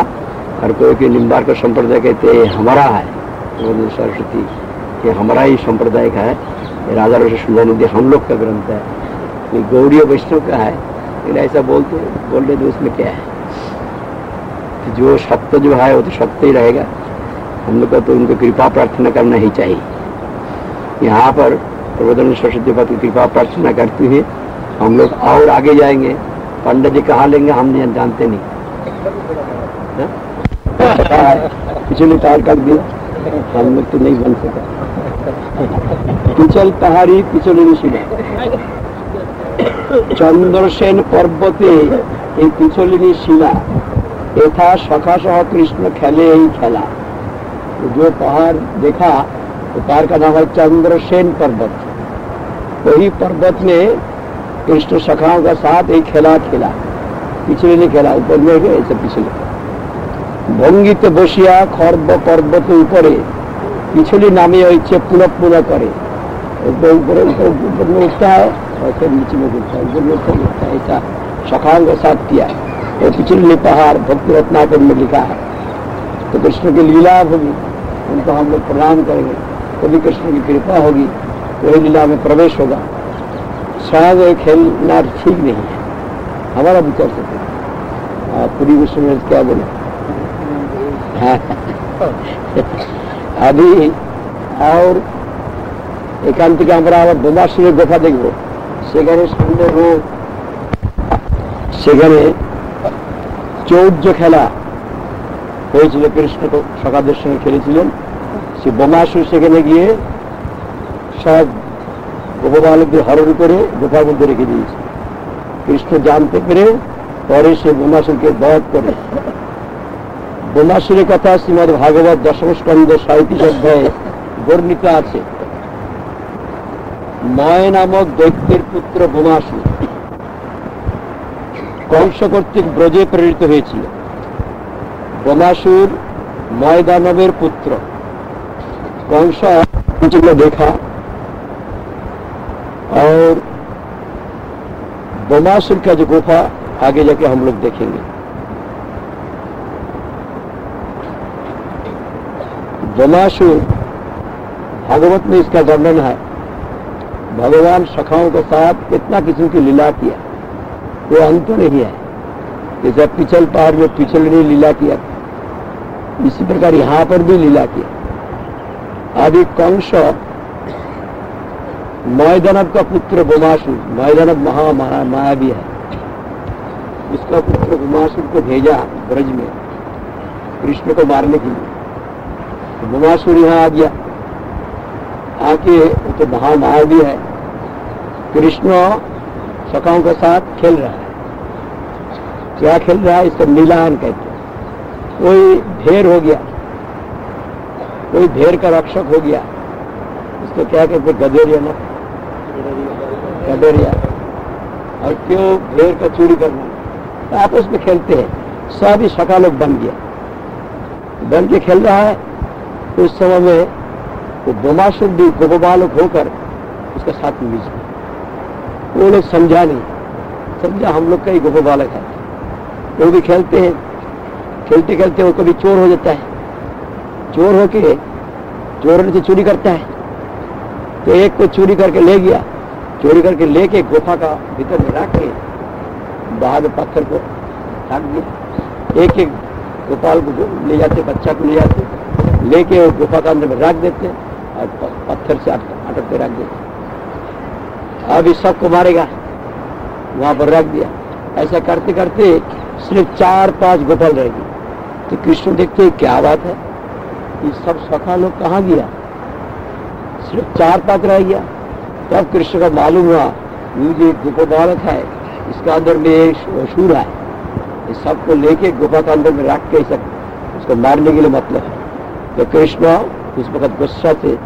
हर कोई के निम्बार्क संप्रदाय कहते हैं हमारा है प्रबोधानंद सरस्वती, ये हमारा ही संप्रदाय का है, राधा रस सुधन हम लोग का ग्रंथ है, ये गौड़ी वैष्णव का है। लेकिन ऐसा बोल रहे तो उसमें क्या है? तो जो सत्य जो है वो तो सत्य ही रहेगा। हम लोग को तो उनको कृपा प्रार्थना करना ही चाहिए। यहाँ पर प्रबोधानंद सरस्वती पर कृपा प्रार्थना करते हुए हम लोग और आगे जाएंगे। पंडित जी कहाँ लेंगे हम नहीं जानते नहीं, पिछले तार कर दिया, हम लोग तो नहीं बन सका। पिछल पहाड़ी पिछले शिला चंद्रसेन पर्वते এই পিছলিনী শিলা यथा सखा सह कृष्ण खेले ही खेला। जो पहाड़ देखा तो पहाड़ का नाम है चंद्रसेन पर्वत। वही पर्वत ने कृष्ण सखाओं का साथ एक खेला खेला, पिछले नहीं खेला, ऊपर में गए ऐसे पिछले भंगित बसिया खर्ब पर्वत ऊपरे पिछली नामे इच्छे पुनः पुनः करे। ऊपर ऊपर में उठता है और फिर नीचे में गिरता है, ऊपर में उठता है, ऐसा सखाओं का साथ किया। तो पिछले पहाड़ भक्ति रत्नाकर में लिखा है। तो कृष्ण की लीला होगी, उनको हम लोग प्रणाम करेंगे, कभी कृष्ण की कृपा होगी, वही लीला में प्रवेश होगा। शायद खेलना ठीक नहीं है, हमारा विचार से। पूरी विश्व में क्या बोले अभी और एकांतिक আমরা আবার বোমাসুরের গোফা দেখব। সেখানে সামনে রোগ, সেখানে চৌর্য খেলা হয়েছিল, কৃষ্ণ সখাদের সঙ্গে খেলেছিলেন। সে বোমাসুর সেখানে গিয়ে সব গোপবালকদের হরণ করে গোফার মধ্যে রেখে দিয়েছে। কৃষ্ণ জানতে পেরে পরে সে বোমাসুরকে বধ করে। বোমাসুরের কথা শ্রীমদ্ ভাগবত দশম স্কন্ধ 37 অধ্যায়ে বর্ণিত আছে। ময় নামক দৈত্যের পুত্র বোমাসুর কংস কর্তৃক ব্রজে প্রেরিত হয়েছিল। বোমাসুর मय दानवेर पुत्र। कंस ने देखा और बोमासुर का जो गुफा आगे जाके हम लोग देखेंगे। बोमासुर भागवत में इसका वर्णन है। भगवान सखाओं के साथ कितना किस्म की लीला किया, वो अंत नहीं है। जैसे पिछल पहाड़ में पिछल ने लीला किया, इसी प्रकार यहां पर भी लीला किया। अभी कंस मयदानव का पुत्र बोमासुर, मयदानव मायावी है, उसका पुत्र बोमासुर को भेजा ब्रज में कृष्ण को मारने के लिए। तो बोमासुर यहां आ गया, आके वो तो महामायावी है, कृष्ण सखाओं के साथ खेल रहा है। क्या खेल रहा है? इसको नीलायन कहते हैं। कोई ढेर हो गया, कोई ढेर का रक्षक हो गया, उसको क्या कहते गदेरिया ना, गदेरिया। और क्यों ढेर का चोरी करना, तो आपस में खेलते हैं, सभी सखा लोग बन गया, बन के खेल रहा है। उस समय में वो बमासुर भी गोपबालक होकर उसका साथ में मिल गया। वो लोग समझा नहीं, समझा हम लोग का ही गोपबालक है। वो भी खेलते हैं, खेलते खेलते वो कभी चोर हो जाता है, चोर होके चोर से चोरी करता है। तो एक को चोरी करके ले गया, चोरी करके लेके गुफा का भीतर में रख के बाहर में पत्थर को ढक दिया। एक एक गोपाल को ले जाते, बच्चा को ले जाते, लेके वो गुफा के अंदर में रख देते और पत्थर से अटक के रख देते। अब इस सबको मारेगा, वहां पर रख दिया। ऐसा करते करते सिर्फ 4-5 गोपाल रहेगी। तो कृष्ण देखते क्या बात है, ये सब सखा लोग कहाँ गया, सिर्फ 4-5 रह गया। तब कृष्ण का मालूम हुआ ये जो गुफा बालक है, इसका अंदर में एक असुर है, इस सबको लेके गुफा के अंदर में रख के सब उसको मारने के लिए मतलब है। तो कृष्ण उस वक्त गुस्सा से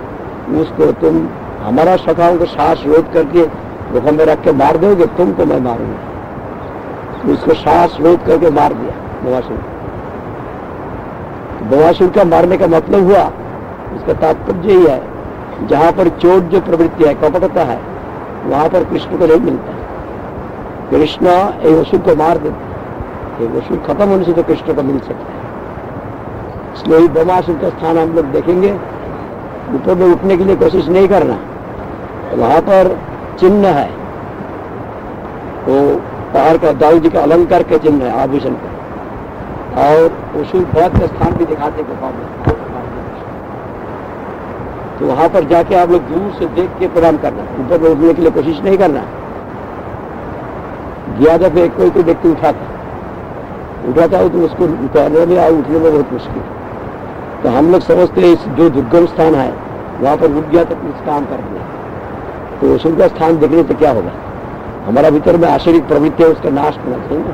उसको, तुम हमारा सखाओं को सांस रोक करके गुफा में रख के मार दोगे, तुमको मैं मारूंगा। उसको सांस रोक करके मार दिया बवासुर। बवासुर का मारने का मतलब हुआ, उसका तात्पर्य यही है, जहां पर चोट जो प्रवृत्ति है, कपटता है, वहां पर कृष्ण को नहीं मिलता। कृष्ण एक असुर को मार देते, एक असुर खत्म होने से तो कृष्ण को मिल सकता है। इसलिए बवासुर का स्थान हम लोग देखेंगे, ऊपर में उठने के लिए कोशिश नहीं करना। वहां पर चिन्ह है, वो पहाड़ का दाऊद जी का अलंकार के चिन्ह है, आभूषण का। और असुर बहुत का स्थान भी दिखाते गुफा में। तो वहां पर जाके आप लोग दूर से देख के प्रणाम करना, ऊपर में उठने के लिए कोशिश नहीं करना। गया जब एक कोई व्यक्ति उठाता हो तो उसको उतारने में और उठने में बहुत मुश्किल। तो हम लोग समझते हैं इस जो दुर्गम स्थान है वहां पर रुक गया तो कुछ काम कर दिया। तो असुर का स्थान देखने से क्या होगा, हमारा भीतर में आश्चर्य प्रवृत्ति है, उसका नाश होना चाहिए ना।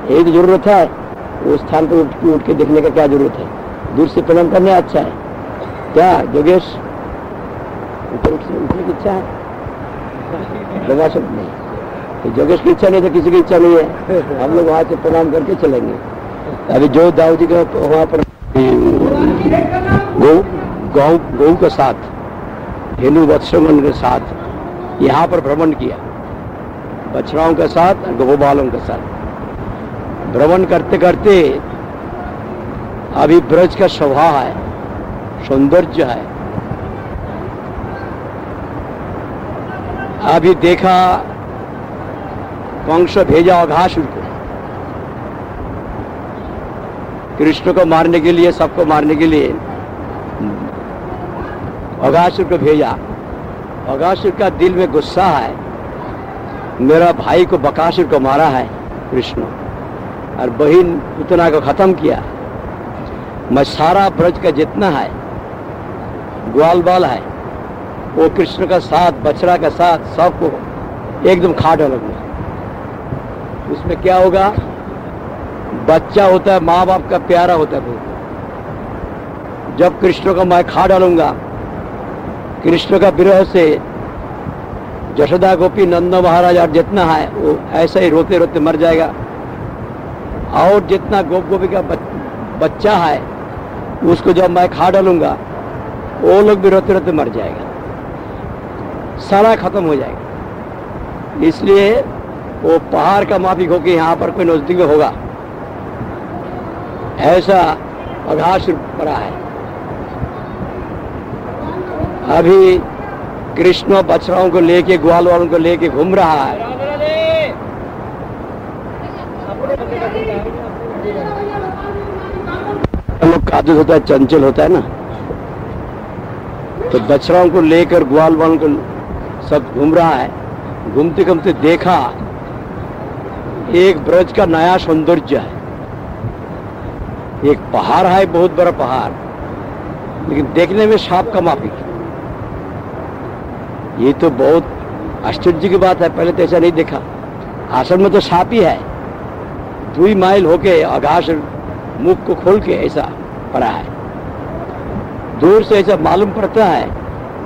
यही तो जरूरत है, वो स्थान पर उठ के देखने का क्या जरूरत है, दूर से प्रणाम करने अच्छा है। क्या योगेश ऊपर उठने की इच्छा है? लगा सब नहीं, तो योगेश की इच्छा नहीं तो किसी की इच्छा नहीं है। हम लोग वहां से प्रणाम करके चलेंगे। अभी जो दाऊद जी का वहां पर गौ के साथ, धेनु वत्समन के साथ यहाँ पर भ्रमण किया, बछड़ाओं के साथ, गोपालों के साथ भ्रमण करते करते अभी ब्रज का शोभा है, सौंदर्य है। अभी देखा कंस भेजा अघासुर को कृष्ण को मारने के लिए, सबको मारने के लिए अघासुर को भेजा। अघासुर का दिल में गुस्सा है, मेरा भाई को बकासुर को मारा है कृष्ण, और बहिन पुतना को खत्म किया। मैं सारा ब्रज का जितना है ग्वाल बाल है वो कृष्ण का साथ, बछड़ा का साथ सबको एकदम खा डालूंगा। उसमें क्या होगा, बच्चा होता है माँ बाप का प्यारा होता है बहुत। जब कृष्ण को मैं खा डालूंगा, कृष्ण का विरह से यशोदा गोपी नंद महाराज और जितना है वो ऐसे ही रोते रोते मर जाएगा। और जितना गोप गोपी का बच्चा है उसको जब मैं खा डालूंगा वो लोग भी रोते रोते मर जाएगा, सारा खत्म हो जाएगा। इसलिए वो पहाड़ का माफिक होकर यहाँ पर कोई नजदीक में होगा, ऐसा अघासुर पड़ा है। अभी कृष्ण बछड़ाओं को लेके, ग्वाल वालों को लेके घूम रहा है। लोग का आदत होता है, चंचल होता है ना, तो बछड़ाओं को लेकर ग्वाल वालों को सब घूम रहा है। घूमते घूमते देखा एक ब्रज का नया सौंदर्य है। एक पहाड़ है, बहुत बड़ा पहाड़, लेकिन देखने में सांप का माफिक। ये तो बहुत आश्चर्य की बात है, पहले तो ऐसा नहीं देखा। आश्रम में तो सांप ही है। 2 माइल होके अघासुर मुख को खोल के ऐसा पड़ा है। दूर से ऐसा मालूम पड़ता है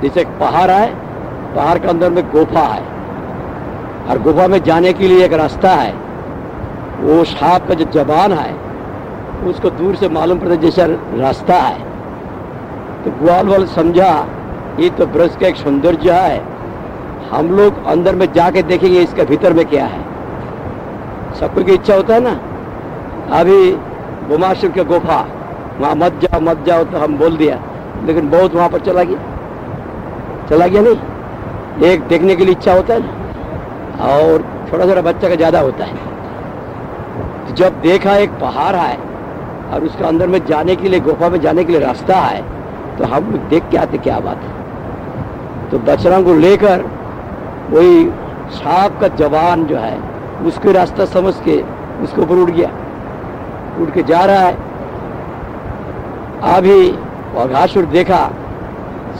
जैसे एक पहाड़ है, पहाड़ के अंदर में गुफा है, और गुफा में जाने के लिए एक रास्ता है। वो सांप का जो जबान है उसको दूर से मालूम पड़ता है जैसा रास्ता है। तो ग्वाल वाल समझा ये तो ब्रज का एक सौंदर्य है, हम लोग अंदर में जाके देखेंगे इसका भीतर में क्या है। सबको की इच्छा होता है ना, अभी गुमाशुर का गुफा वहाँ मत जाओ तो हम बोल दिया, लेकिन बहुत वहाँ पर चला गया नहीं। एक देखने के लिए इच्छा होता है ना, और थोड़ा थोड़ा बच्चा का ज़्यादा होता है। तो जब देखा एक पहाड़ है और उसके अंदर में जाने के लिए, गुफा में जाने के लिए रास्ता है, तो हम लोग देख के आते क्या बात है। तो बछड़ा को लेकर वही सांप का जवान जो है उसके रास्ता समझ के उसके ऊपर उड़ के जा रहा है। अभी अघासुर देखा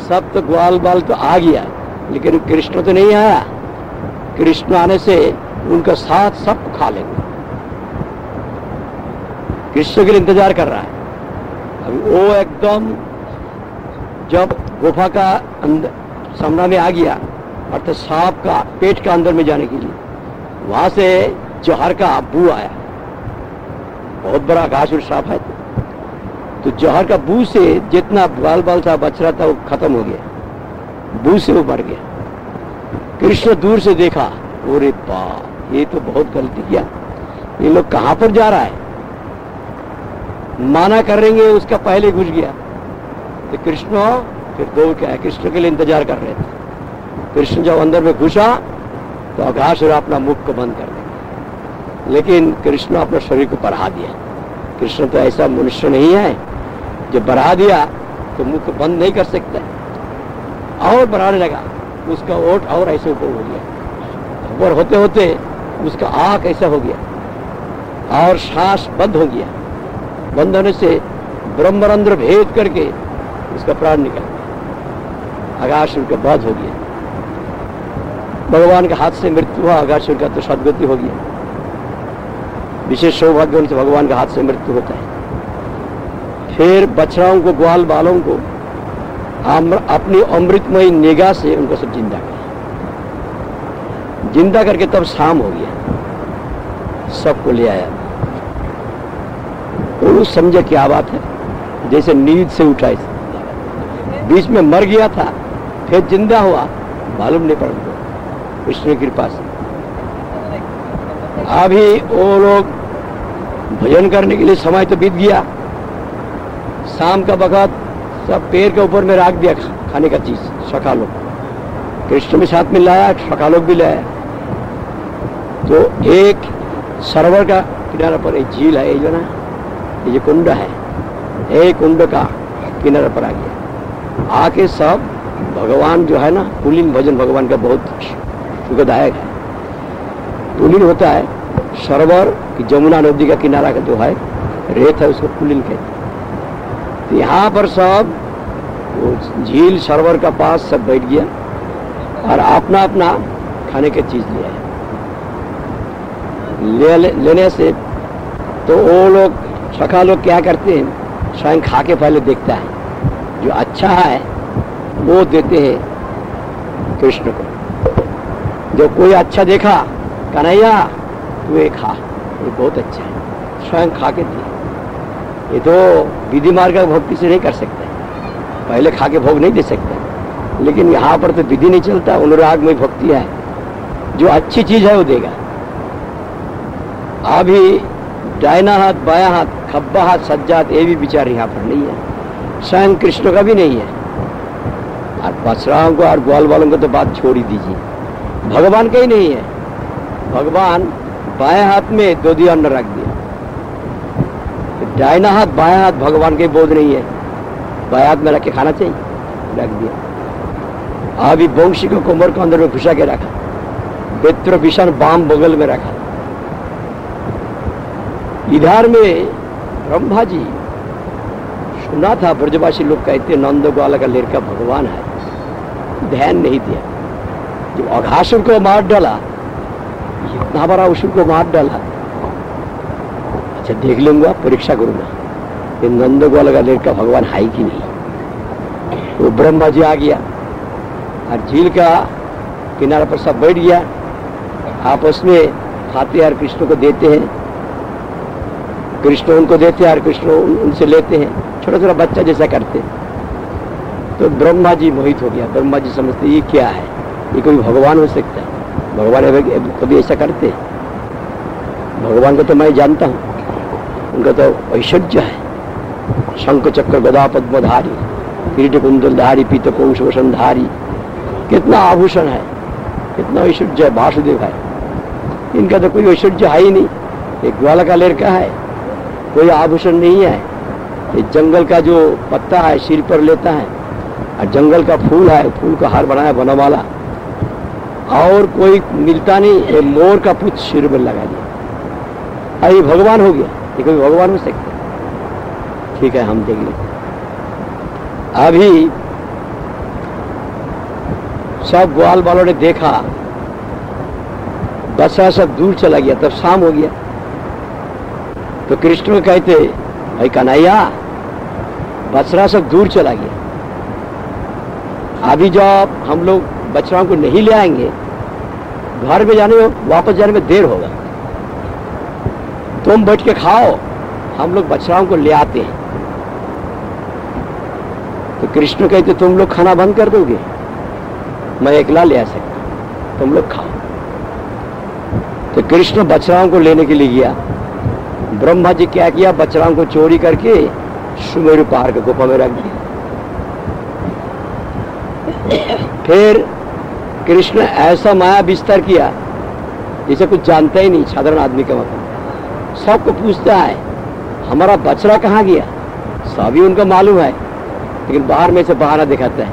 सब तो ग्वाल बाल तो आ गया, लेकिन कृष्ण तो नहीं आया। कृष्ण आने से उनका साथ सब खा लेंगे। कृष्ण के लिए इंतजार कर रहा है। अभी वो एकदम जब गुफा का अंदर सामने में आ गया, अर्थात सांप का पेट का अंदर में जाने के लिए, वहां से जहर का बू आया। बहुत बड़ा घासुर सांप है, तो जहर का बू से जितना बाल बाल था बच रहा था वो खत्म हो गया, बू से वो मर गया। कृष्ण दूर से देखा, अरे बाप ये तो बहुत गलती किया, ये लोग कहां पर जा रहा है। माना करेंगे उसका पहले घुस गया। तो कृष्ण फिर दौड़ के आया, कृष्ण के लिए इंतजार कर रहे थे। कृष्ण जब अंदर में घुसा तो अघासुर अपना मुख को बंद कर दिया, लेकिन कृष्ण अपना शरीर को बढ़ा दिया। कृष्ण तो ऐसा मनुष्य नहीं है जो बढ़ा दिया तो मुख को बंद नहीं कर सकता, और बढ़ाने लगा। उसका ओठ और ऐसे ऊपर हो गया, ऊपर होते होते उसका आंख ऐसा हो गया और सांस बंद हो गया। बंद होने से ब्रह्मरंध्र भेद करके उसका प्राण निकल गया। अघासुर का वध हो गया। भगवान के हाथ से मृत्यु हुआ, अघासुर का तो सदगति हो गया। विशेष सौभाग्य से भगवान के हाथ से मृत्यु होता है। फिर बछड़ाओं को, ग्वाल बालों को अपनी अमृतमयी निगाह से उनको सब जिंदा किया। जिंदा करके तब शाम हो गया, सबको ले आया। और समझे क्या बात है, जैसे नींद से उठा, बीच में मर गया था फिर जिंदा हुआ, मालूम नहीं पड़ा कृष्ण की कृपा से। अभी वो लोग भजन करने के लिए समय तो बीत गया। शाम का वक्त सब पैर के ऊपर में रख दिया खाने का चीज। सखा लोग कृष्ण में साथ में लाया, सखा लोग भी लाया। तो एक सरोवर का किनारा पर एक झील है, ये जो ना ये कुंड है, एक कुंड का किनारे पर आ गया। आके सब भगवान जो है ना, पुलिन भजन भगवान का बहुत सुखदायक है। पुलिन होता है सरोवर की, जमुना नदी का किनारा का जो है रेत है उसको पुलिन कहते हैं। तो यहाँ पर सब वो झील सरोवर का पास सब बैठ गया और अपना अपना खाने की चीज लेने से तो वो लोग सखा लोग क्या करते हैं, स्वयं खा के पहले देखता है, जो अच्छा है वो देते हैं कृष्ण को। जो कोई अच्छा देखा, कन्हैया तू ये खा, ये बहुत अच्छा है, स्वयं खा के दिए। ये तो विधि मार्ग का भोग किसी नहीं कर सकते, पहले खा के भोग नहीं दे सकते। लेकिन यहाँ पर तो विधि नहीं चलता, अनुराग में भक्ति है, जो अच्छी चीज है वो देगा। अभी दाहिना हाथ, बाया हाथ, खब्बा हाथ, सज्जात, ये भी विचार यहाँ पर नहीं है, स्वयं कृष्ण का भी नहीं है। और बछड़ाओं को और ग्वाल वालों को तो बात छोड़ ही दीजिए, भगवान का ही नहीं है। भगवान बाएं हाथ में दो दिया अन्न रख दिया, दाहिना हाथ बाया हाथ भगवान के बोध नहीं है, बाया हाथ में रख के खाना चाहिए, रख दिया। अभी वंशी को कमर के अंदर में घुसा के रखा, बेत्र विषण बाम बगल में रखा। इधर में ब्रह्मा जी सुना था, ब्रजवासी लोग कहते नंद ग्वाल का लड़का भगवान है, ध्यान नहीं दिया। जो अघासुर को मार डाला, इतना बड़ा असुर को मार डाला, अच्छा देख लूंगा, परीक्षा करूंगा। कि नंदगोपाल का लड़का भगवान है कि नहीं। वो ब्रह्मा जी आ गया और झील का किनारे पर सब बैठ गया, आपस में खाते और कृष्ण को देते हैं, कृष्ण उनको देते हैं और कृष्ण उनसे लेते हैं, छोटा छोटा बच्चा जैसा करते हैं। तो ब्रह्मा जी मोहित हो गया। ब्रह्मा जी समझते ये क्या है, ये कोई भगवान हो सकता है, भगवान कभी ऐसा करते हैं? भगवान को तो मैं जानता हूँ, उनका तो ऐश्वर्य है, शंख चक्र गदा पद्मधारी, किरीट कुंडलधारी, पीत पौष वसनधारी, कितना आभूषण है, कितना ऐश्वर्य है, वासुदेव है। इनका तो कोई ऐश्वर्य है ही नहीं, एक ग्वाला का लड़का है, कोई आभूषण नहीं है। ये जंगल का जो पत्ता है सिर पर लेता है, और जंगल का फूल है, फूल का हार बनाया बनवाला, और कोई मिलता नहीं, ये मोर का पुच्छ सिर में लगा दिया, अरे भगवान हो गया। ये कोई भगवान हो सकता? ठीक है, हम देख लेते। अभी सब ग्वाल वालों ने देखा, बच्चा सब दूर चला गया, तब शाम हो गया। तो कृष्ण को कहते, भाई कन्हैया, बछड़ा सब दूर चला गया, अभी जब हम लोग बछड़ों को नहीं ले आएंगे, घर में जाने में, वापस जाने में देर होगा, तुम बैठ के खाओ, हम लोग बछड़ों को ले आते हैं। तो कृष्ण कहते, तुम लोग खाना बंद कर दोगे? मैं अकेला ले आ सकता, तुम लोग खाओ। तो कृष्ण बछड़ों को लेने के लिए गया। ब्रह्मा जी क्या किया, बछड़ों को चोरी करके सुमेरु पहाड़ के गुफा में रख दिया। फिर कृष्ण ऐसा माया विस्तार किया जैसे कुछ जानता ही नहीं, साधारण आदमी का मतलब। सबको पूछता है हमारा बछड़ा कहाँ गया, सभी उनको मालूम है, लेकिन बाहर में से बहाना दिखाता है,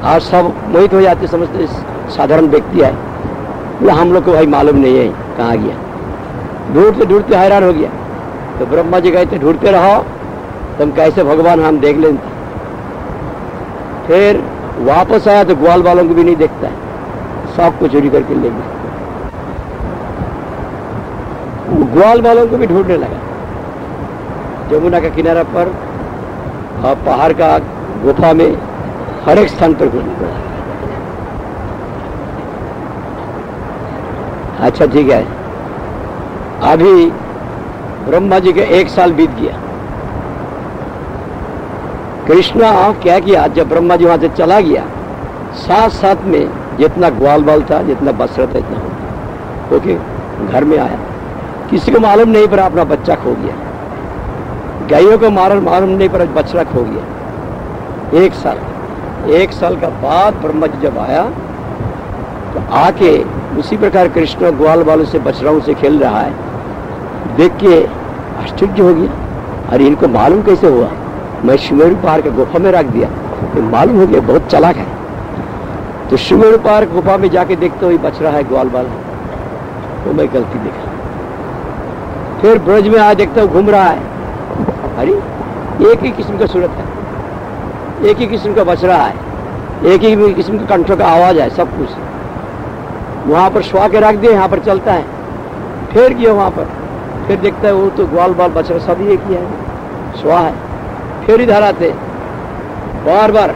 और सब मोहित हो जाते, समझते साधारण व्यक्ति है। बोला हम लोग को भाई मालूम नहीं है कहाँ गया। ढूंढते ढूंढते हैरान हो गया। तो ब्रह्मा जी कहते, ढूंढते रहो, तुम कैसे भगवान हम देख लेते। फिर वापस आया तो ग्वाल वालों को भी नहीं देखता है, सबको चोरी करके ले गया। ग्वाल वालों को भी ढूंढने लगा, जमुना का किनारा पर और पहाड़ का गुफा में, हर एक स्थान पर घूमने लगा। अच्छा ठीक है, अभी ब्रह्मा जी के 1 साल बीत गया। कृष्णा क्या किया, जब ब्रह्मा जी वहां से चला गया, साथ साथ में जितना ग्वाल बाल था, जितना बछड़ा था, इतना हो ओके घर में आया। किसी को मालूम नहीं पर अपना बच्चा खो गया, गायों को मालूम नहीं पर बछड़ा खो गया। 1 साल का बाद ब्रह्मा जी जब आया तो आके उसी प्रकार कृष्ण ग्वाल वालों से बछड़ों से खेल रहा है, देख के आश्चर्य हो गया। अरे इनको मालूम कैसे हुआ, मैं सुमेरु पहाड़ के गुफा में रख दिया, तो मालूम हो गया, बहुत चालाक है। तो सुमेरु पहाड़ गुफा में जाके देखते हुए बछड़ा है, ग्वाल वाला, तो मैं गलती देखा। फिर ब्रज में आ देखता हूँ घूम रहा है, अरे एक ही किस्म का सूरत है, एक ही किस्म का बछड़ा है, एक ही किस्म का कंठों का आवाज है, सब कुछ वहां पर शवा के रख दिए, यहाँ पर चलता है। फिर गया वहां पर, फिर देखता है वो तो ग्वाल बाल बछड़ा सब एक ही है, शवा है। फिर इधर आते, बार बार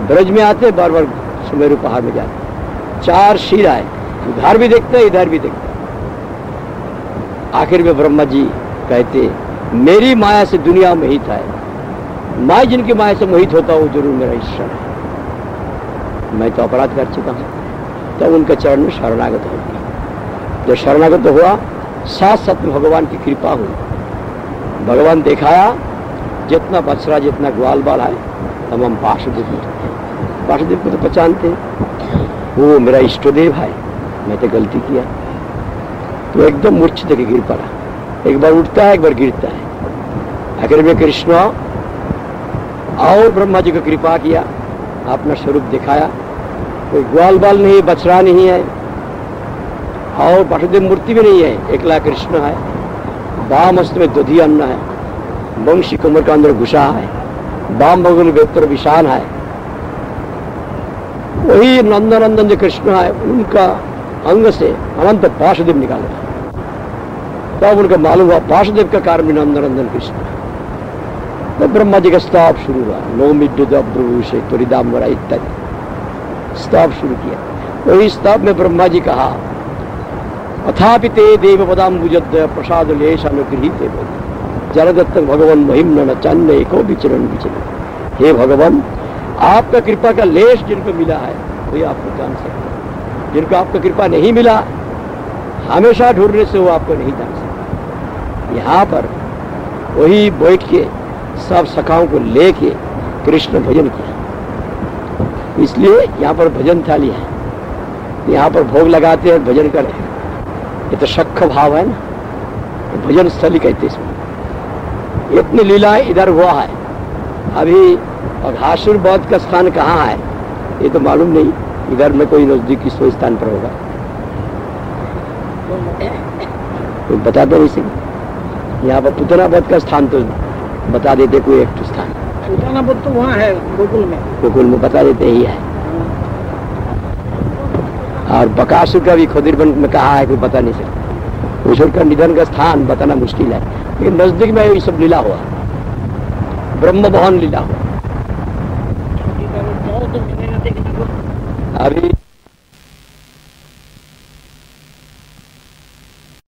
ब्रज में आते, बार बार सुमेरु पहाड़ में जाते, 4 शिर आए, उधर भी देखते हैं, इधर भी देखते हैं। आखिर में ब्रह्मा जी कहते, मेरी माया से दुनिया मोहित है, मैं जिनकी माया से मोहित होता हूँ जरूर मेरा ईश्वर है। मैं तो अपराध कर चुका हूँ। तब उनके चरण में शरणागत हो गया। जब शरणागत हुआ, साथ साथ में भगवान की कृपा हुई। भगवान दिखाया, जितना बछड़ा जितना ग्वाल बाल है, हम वासुदेव को तो पहचानते हैं, वो मेरा इष्टदेव है, मैं तो गलती किया। तो एकदम मूर्छित होकर गिर पड़ा, एक बार उठता है, एक बार गिरता है। आखिर में कृष्ण और ब्रह्मा जी को कृपा किया, अपना स्वरूप दिखाया। कोई ग्वाल बाल नहीं, बछड़ा नहीं है, और वासुदेव मूर्ति भी नहीं है, एकला कृष्ण है। वाम हस्त में दधी अन्न है, वंशी कमर का अंदर घुसा है, वाम भगवान वेत्र विशान है। वही नंदनंदन जो कृष्ण है, उनका अंग से अनंत वासुदेव निकाला। तब उनका मालूम हुआ वासुदेव का कारण भी नंदनंदन कृष्ण है। तो ब्रह्मा जी का स्तव शुरू हुआ, नौमिद्रुब्रु से त्वरिदाम्बरा इत्यादि स्तव शुरू किया। तो इस स्तव में ब्रह्मा जी कहा, अथापि ते देव पदाम्बुजद प्रसाद लेश अनुगृहीत जलदत्त भगवान महिम न चन्न एको विचरण विचरण। हे भगवान, आपका कृपा का लेश जिनको मिला है वही आपको जान सकते हैं, जिनको आपका कृपा नहीं मिला हमेशा ढूंढने से वो आपको नहीं जान सकते। यहाँ पर वही बैठ के सब सखाओं को लेके कृष्ण भजन किया, इसलिए यहाँ पर भजन थाली है, यहाँ पर भोग लगाते हैं, भजन करते हैं। ये तो शख भाव है ना, तो भजन स्थली कहते इसमें। इतनी लीला इधर हुआ है। अभी अघासुर बध का स्थान कहाँ है ये तो मालूम नहीं, इधर में कोई नजदीकी सो स्थान पर होगा, तो बताते नहीं सके। यहाँ पर पुतना बध का स्थान तो बता देते कोई एक स्थान, पुतना बध तो वहाँ है गोकुल में, गोकुल में बता देते ही है। और बकासुर का भी खुदिरबन में कहा है, कोई बता नहीं सकता। ईश्वर का निधन का स्थान बताना मुश्किल है, लेकिन नजदीक में ये सब लीला हुआ, ब्रह्म भवन लीला हुआ। अभी